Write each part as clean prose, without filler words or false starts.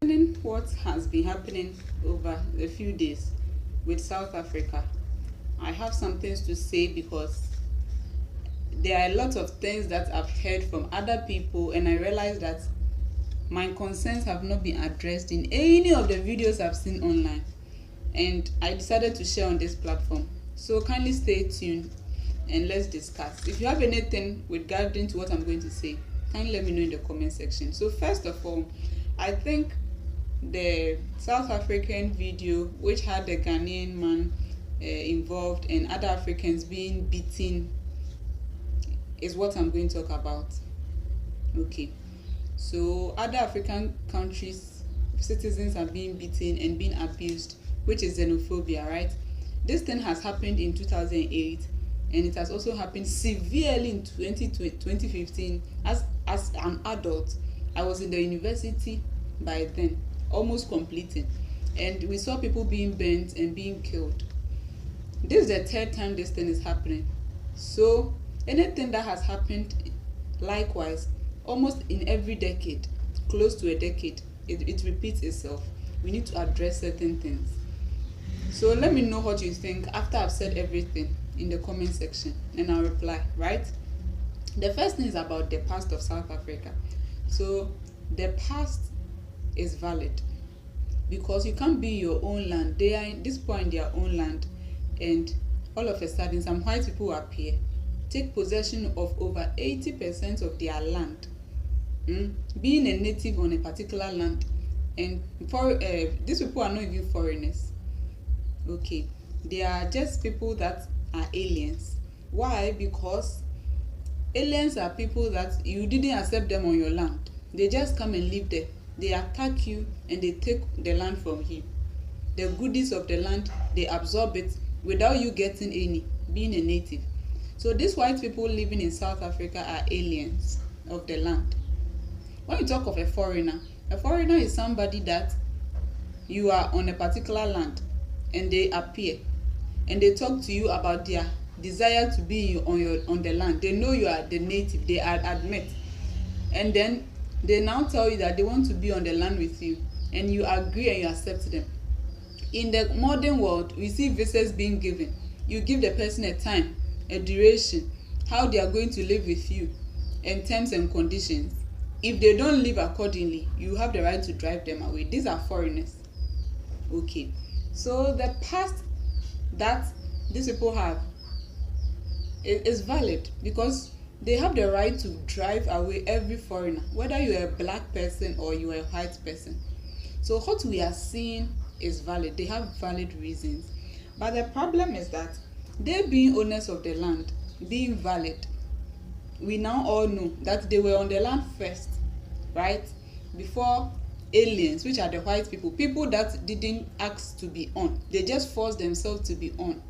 What has been happening over a few days with South Africa, I have some things to say because there are a lot of things that I've heard from other people, and I realize that my concerns have not been addressed in any of the videos I've seen online, and I decided to share on this platform. So kindly stay tuned and let's discuss. If you have anything regarding to what I'm going to say, kindly let me know in the comment section. So first of all, I think the South African video, which had the Ghanaian man involved and other Africans being beaten, is what I'm going to talk about. Okay, so other African countries, citizens are being beaten and being abused, which is xenophobia, right? This thing has happened in 2008, and it has also happened severely in 2015. As an adult, I was in the university by then, almost completing, and we saw people being burnt and being killed. This is the third time this thing is happening. So anything that has happened likewise almost in every decade, close to a decade, it repeats itself. We need to address certain things. So let me know what you think after I've said everything in the comment section, and I'll reply, right? The first thing is about the past of South Africa. So the past is valid because you can't be in your own land. They are in this point in their own land, and all of a sudden some white people appear, take possession of over 80% of their land, being a native on a particular land. And these people are not even foreigners. Okay, they are just people that are aliens. Why? Because aliens are people that you didn't accept them on your land. They just come and live there. They attack you and they take the land from you. The goodies of the land, they absorb it without you getting any, being a native. So these white people living in South Africa are aliens of the land. When you talk of a foreigner is somebody that you are on a particular land and they appear and they talk to you about their desire to be on the land. They know you are the native, they admit, and then they now tell you that they want to be on the land with you, and you agree and you accept them. In the modern world, we see visas being given. You give the person a time, a duration, how they are going to live with you, and terms and conditions. If they don't live accordingly, you have the right to drive them away. These are foreigners. Okay, so the past that these people have is valid because they have the right to drive away every foreigner, whether you are a black person or you are a white person. So what we are seeing is valid. They have valid reasons. But the problem is that they being owners of the land, being valid, we now all know that they were on the land first, right? Before aliens, which are the white people, people that didn't ask to be on. They just forced themselves to be on.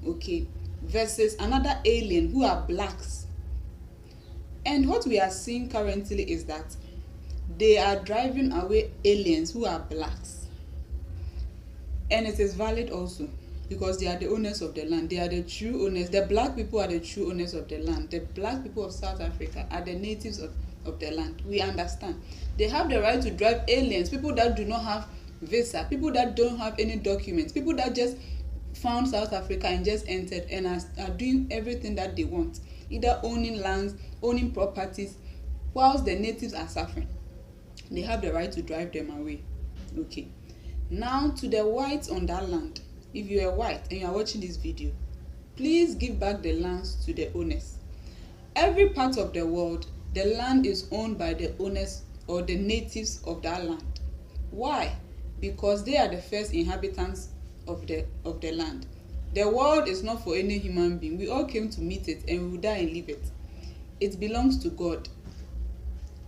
Okay, versus another alien who are blacks. And what we are seeing currently is that they are driving away aliens who are blacks. And it is valid also because they are the owners of the land. They are the true owners. The black people are the true owners of the land. The black people of South Africa are the natives of the land. We understand. They have the right to drive aliens, people that do not have visa, people that don't have any documents, people that just found South Africa and just entered and are doing everything that they want, either owning lands, owning properties, whilst the natives are suffering. They have the right to drive them away. Okay. Now to the whites on that land. If you are white and you are watching this video, please give back the lands to the owners. Every part of the world, the land is owned by the owners or the natives of that land. Why? Because they are the first inhabitants of the land. The world is not for any human being. We all came to meet it and we will die and leave it. It belongs to God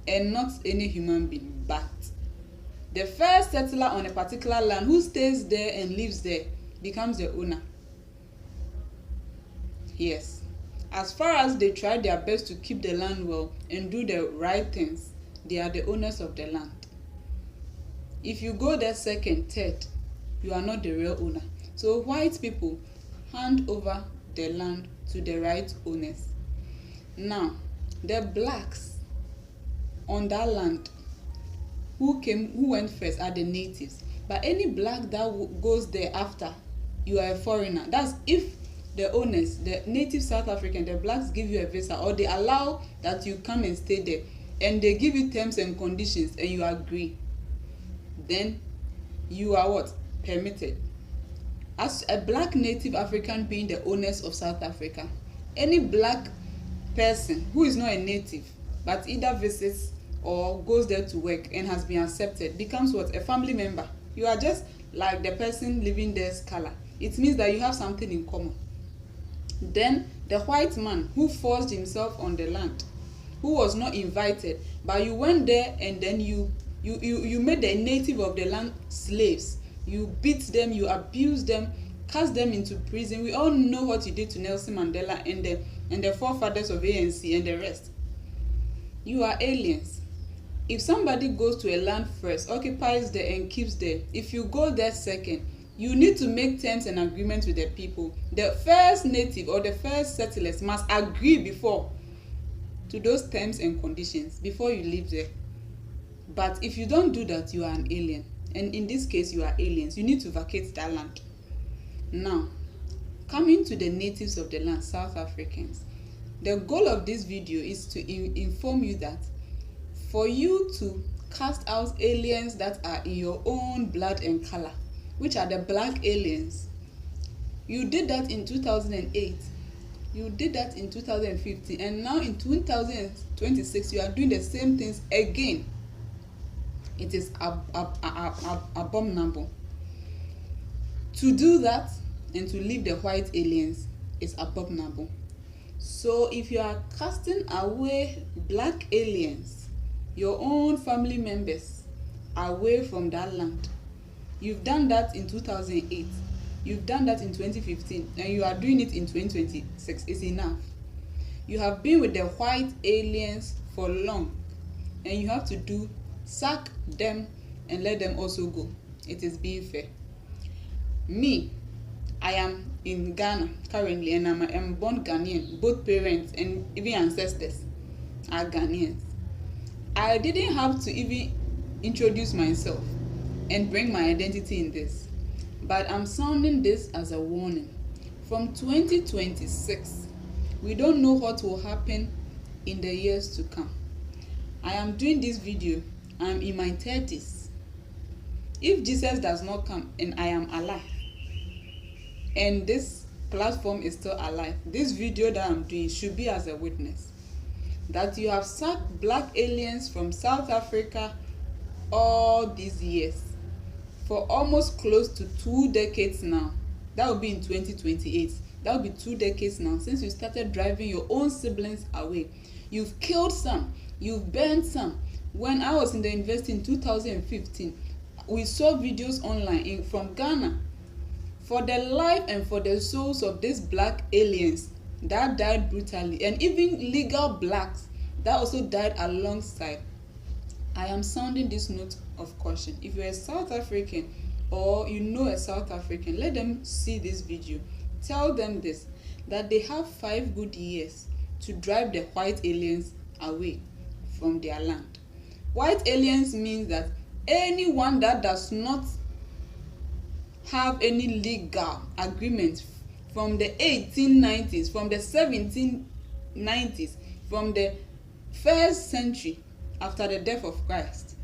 and not any human being. But the first settler on a particular land who stays there and lives there becomes the owner. Yes. As far as they try their best to keep the land well and do the right things, they are the owners of the land. If you go there second, third, you are not the real owner. So white people hand over the land to the right owners. Now, the blacks on that land, who went first are the natives. But any black that goes there after, you are a foreigner. That's if the owners, the native South African, the blacks give you a visa, or they allow that you come and stay there, and they give you terms and conditions and you agree, then you are what? Permitted. As a black native African being the owners of South Africa, any black person who is not a native but either visits or goes there to work and has been accepted becomes what? A family member. You are just like the person living there's color. It means that you have something in common. Then the white man who forced himself on the land, who was not invited, but you went there and then you made the native of the land slaves. You beat them, you abused them, cast them into prison. We all know what you did to Nelson Mandela and the forefathers of ANC and the rest. You are aliens. If somebody goes to a land first, occupies there and keeps there, if you go there second, you need to make terms and agreements with the people. The first native or the first settlers must agree before to those terms and conditions before you live there. But if you don't do that, you are an alien. And in this case, you are aliens. You need to vacate that land. Now, coming to the natives of the land, South Africans, the goal of this video is to inform you that for you to cast out aliens that are in your own blood and color, which are the black aliens, you did that in 2008, you did that in 2015, and now in 2026 you are doing the same things again. It is abominable. To do that and to leave the white aliens is abominable. So if you are casting away black aliens, your own family members, away from that land, you've done that in 2008, you've done that in 2015, and you are doing it in 2026, it's enough. You have been with the white aliens for long, and you have to sack them and let them also go. It is being fair. Me, I am in Ghana currently, and I'm born Ghanaian. Both parents and even ancestors are Ghanaians. I didn't have to even introduce myself and bring my identity in this, but I'm sounding this as a warning. From 2026, we don't know what will happen in the years to come. I am doing this video, I'm in my 30s. If Jesus does not come and I am alive, and this platform is still alive, this video that I'm doing should be as a witness that you have sacked black aliens from South Africa all these years for almost close to 2 decades now. That will be in 2028. That will be 2 decades now since you started driving your own siblings away. You've killed some, you've burned some. When I was in the university in 2015, we saw videos online from Ghana. For the life and for the souls of these black aliens that died brutally, and even legal blacks that also died alongside, I am sounding this note of caution. If you're a South African or you know a South African, let them see this video. Tell them this, that they have 5 good years to drive the white aliens away from their land. White aliens means that anyone that does not have any legal agreement from the 1890s, from the 1790s, from the 1st century after the death of Christ,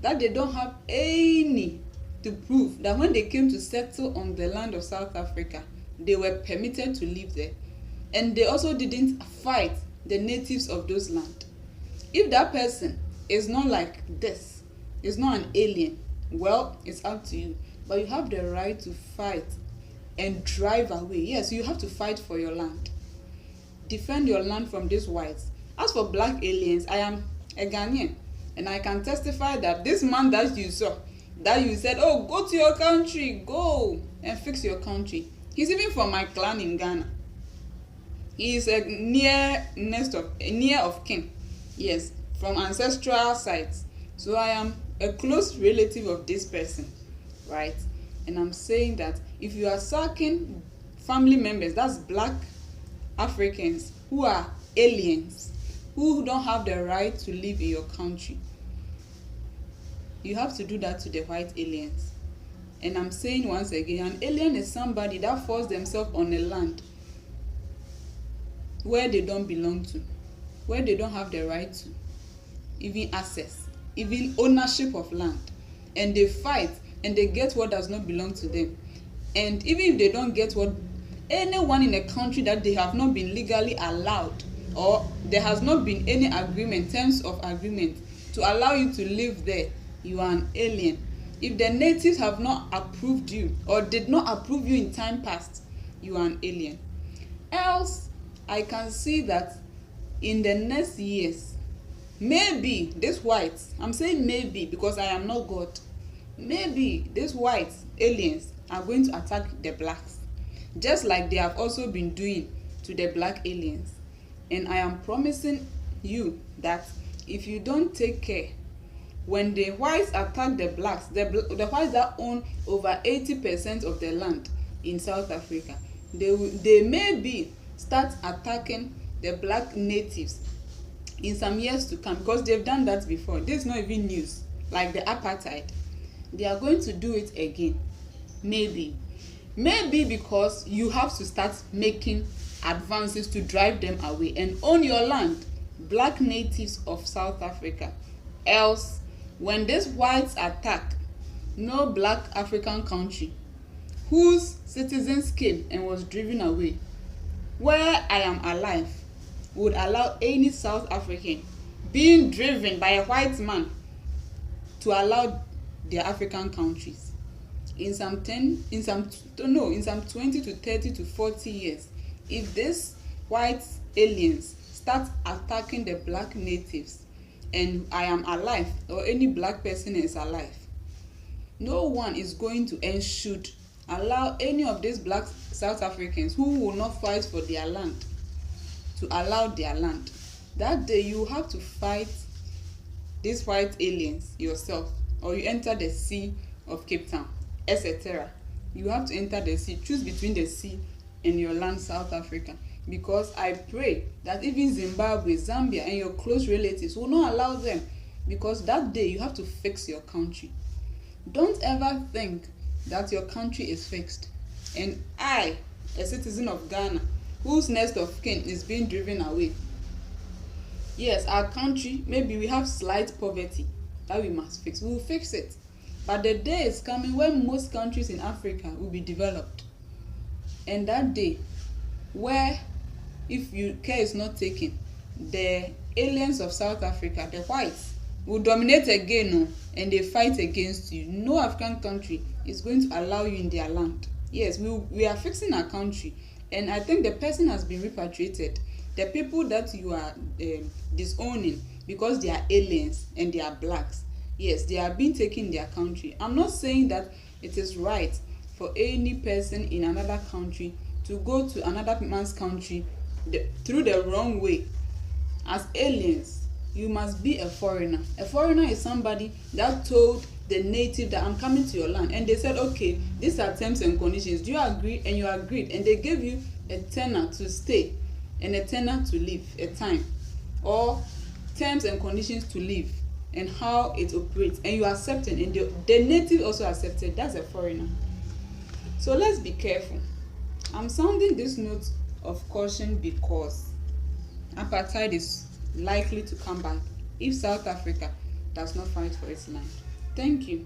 that they don't have any to prove that when they came to settle on the land of South Africa, they were permitted to live there, and they also didn't fight the natives of those land. If that person is not like this, is not an alien, well, it's up to you. But you have the right to fight and drive away. Yes, you have to fight for your land. Defend your land from these whites. As for black aliens, I am a Ghanaian, and I can testify that this man that you saw, that you said, oh, go to your country, go and fix your country, he's even from my clan in Ghana. He is a near of kin. Yes, from ancestral sites. So I am a close relative of this person, right? And I'm saying that if you are sacking family members, that's black Africans who are aliens, who don't have the right to live in your country, You have to do that to the white aliens. And I'm saying once again, an alien is somebody that forced themselves on a land where they don't belong to, where they don't have the right to, even access, even ownership of land. And they fight and they get what does not belong to them. And even if they don't get what, anyone in a country that they have not been legally allowed, or there has not been any agreement, terms of agreement to allow you to live there, you are an alien. If the natives have not approved you or did not approve you in time past, you are an alien. Else, I can see that in the next years, maybe these whites, I'm saying maybe because I am not God, maybe these white aliens are going to attack the blacks, just like they have also been doing to the black aliens. And I am promising you that if you don't take care, when the whites attack the blacks, the whites that own over 80% of the land in South Africa, they maybe start attacking the black natives in some years to come, because they've done that before. This is not even news. Like the apartheid, they are going to do it again. Maybe because you have to start making advances to drive them away and own your land, black natives of South Africa. Else, when these whites attack, no black African country whose citizens came and was driven away, where I am alive, would allow any South African being driven by a white man to allow their African countries. In some 20 to 30 to 40 years, if these white aliens start attacking the black natives, and I am alive, or any black person is alive, no one is going to and should allow any of these black South Africans who will not fight for their land to allow their land. That day you have to fight these white aliens yourself, or you enter the sea of Cape Town, etc. You have to enter the sea. Choose between the sea and your land, South Africa. Because I pray that even Zimbabwe, Zambia, and your close relatives will not allow them. Because that day you have to fix your country. Don't ever think that your country is fixed. And I, a citizen of Ghana, whose next of kin is being driven away. Yes, our country, maybe we have slight poverty that we must fix. We will fix it. But the day is coming when most countries in Africa will be developed. And that day, where if your care is not taken, the aliens of South Africa, the whites, will dominate again, and they fight against you. No African country is going to allow you in their land. Yes, we are fixing our country, and I think the person has been repatriated. The people that you are disowning because they are aliens and they are blacks, yes, they are being taken in their country. I'm not saying that it is right for any person in another country to go to another man's country through the wrong way. As aliens, you must be a foreigner. A foreigner is somebody that told the native that I'm coming to your land, and they said, okay, these are terms and conditions. Do you agree? And you agreed, and they gave you a tenure to stay and a tenure to live, a time, or terms and conditions to live and how it operates, and you accepted, and the native also accepted. That's a foreigner. So let's be careful. I'm sounding this note of caution because apartheid is likely to come back if South Africa does not fight for its land. Thank you.